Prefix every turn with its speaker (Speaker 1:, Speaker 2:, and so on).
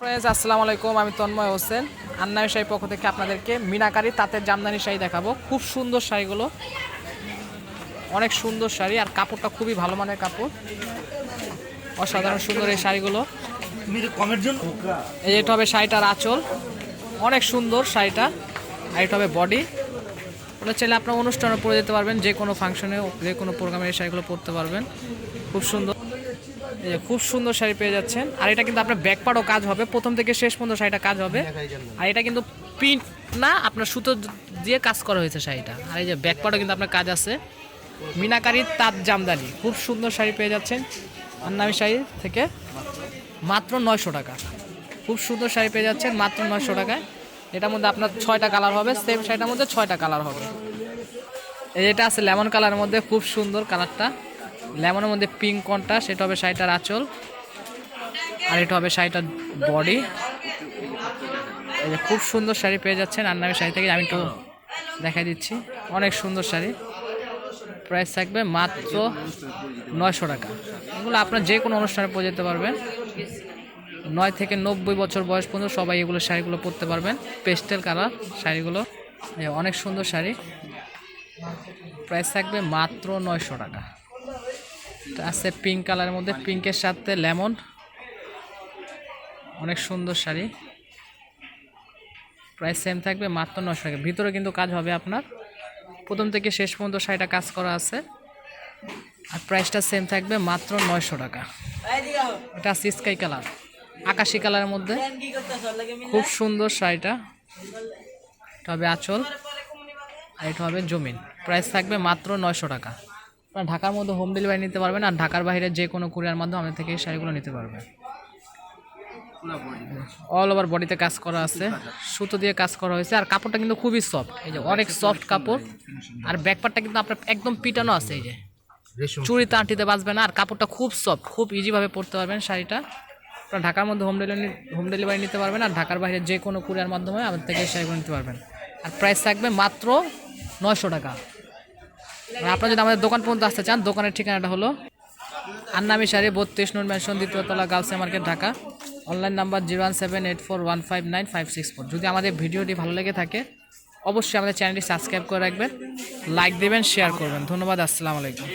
Speaker 1: Friends আসসালামু আলাইকুম, আমি তন্ময় হোসেন আন্নাই শাড়ির পক্ষ থেকে আপনাদেরকে মিনাকারি তাঁতের জামদানি শাড়ি দেখাবো। খুব সুন্দর শাড়িগুলো, অনেক সুন্দর শাড়ি আর কাপড়টা খুবই ভালো মানের কাপড়, অসাধারণ সুন্দর এই শাড়িগুলো। এই এটা হবে শাড়িটার আঁচল, অনেক সুন্দর শাড়িটা। আর এটা হবে বডি। ওটা চাইলে আপনার অনুষ্ঠানে পরে যেতে পারবেন, যে কোনো ফাংশনে যে কোনো প্রোগ্রামে এই শাড়িগুলো পরতে পারবেন। খুব সুন্দর, এই যে খুব সুন্দর শাড়ি পেয়ে যাচ্ছেন। আর এটা কিন্তু আপনার ব্যাকপার্টও কাজ হবে, প্রথম থেকে শেষ পর্যন্ত শাড়িটা কাজ হবে। আর এটা কিন্তু প্রিন্ট না, আপনার সুতো দিয়ে কাজ করা হয়েছে শাড়িটা। আর এই যে ব্যাকপার্টও কিন্তু আপনার কাজ আছে। মিনাকারি তাঁত জামদানি খুব সুন্দর শাড়ি পেয়ে যাচ্ছেন আন্নামি শাড়ি থেকে মাত্র 900 টাকা। খুব সুন্দর শাড়ি পেয়ে যাচ্ছেন মাত্র 900 টাকায়। এটার মধ্যে আপনার 6টা কালার হবে, সেম শাড়িটার মধ্যে 6টা কালার হবে। এটা আছে লেমন কালারের মধ্যে, খুব সুন্দর কালারটা। লেমনের মধ্যে পিঙ্ক কোনটা, সেটা হবে শাড়িটার আঁচল। আর এটা হবে শাড়িটার বডি। এই যে খুব সুন্দর শাড়ি পেয়ে যাচ্ছেন আন্নামি শাড়ি থেকে। আমি তো দেখাই দিচ্ছি, অনেক সুন্দর শাড়ি। প্রাইস থাকবে মাত্র 900 টাকা। এগুলো আপনার যে কোনো অনুষ্ঠানে পরে যেতে পারবেন। 9 থেকে 90 বছর বয়স পর্যন্ত সবাই এগুলো শাড়িগুলো পরতে পারবেন। পেস্টেল কালার শাড়িগুলো, অনেক সুন্দর শাড়ি। প্রাইস থাকবে মাত্র 900 টাকা। আছে পিঙ্ক কালারের মধ্যে, পিঙ্কের সাথে লেমন, অনেক সুন্দর শাড়ি। প্রাইস সেম থাকবে মাত্র 900 টাকা। ভিতরে কিন্তু কাজ হবে আপনার, প্রথম থেকে শেষ পর্যন্ত শাড়িটা কাজ করা আছে। আর প্রাইসটা সেম থাকবে মাত্র 900 টাকা। এটা আছে স্কাই কালার, আকাশি কালারের মধ্যে, খুব সুন্দর শাড়িটা। এটা হবে আঁচল আর এটা হবে জমিন। প্রাইস থাকবে মাত্র 900 টাকা। আপনারা ঢাকার মধ্যে হোম ডেলিভারি নিতে পারবেন, আর ঢাকার বাইরে যে কোনো কুরিয়ার মাধ্যমে আমাদের থেকে এই শাড়িগুলো নিতে পারবেন। অল ওভার বডিতে কাজ করা আছে, সুতো দিয়ে কাজ করা হয়েছে। আর কাপড়টা কিন্তু খুবই সফট, এই যে অনেক সফট কাপড়। আর ব্যাকপার্টটা কিন্তু আপনার একদম পিটানো আছে, এই যে চুড়িতে আঁটিতে বাঁচবে না। আর কাপড়টা খুব সফট, খুব ইজিভাবে পরতে পারবেন শাড়িটা। আপনারা ঢাকার মধ্যে হোম ডেলিভারি নিতে পারবেন, আর ঢাকার বাইরে যে কোনো কুরিয়ার মাধ্যমে আমাদের থেকে এই শাড়িগুলো নিতে পারবেন। আর প্রাইস থাকবে মাত্র 900 টাকা। আর আপনারা যদি আমাদের দোকান পর্যন্ত আসতে চান, দোকানের ঠিকানাটা হলো আন্নামি শাড়ি, 32 নূর ম্যানশন, দ্বিতীয়তলা, girls market, Dhaka. Online number 01784159564। যদি আমাদের ভিডিওটি ভালো লেগে থাকে অবশ্যই আমাদের চ্যানেলটি সাবস্ক্রাইব করে রাখবেন, লাইক দেবেন, শেয়ার করবেন। ধন্যবাদ, আসসালামু আলাইকুম।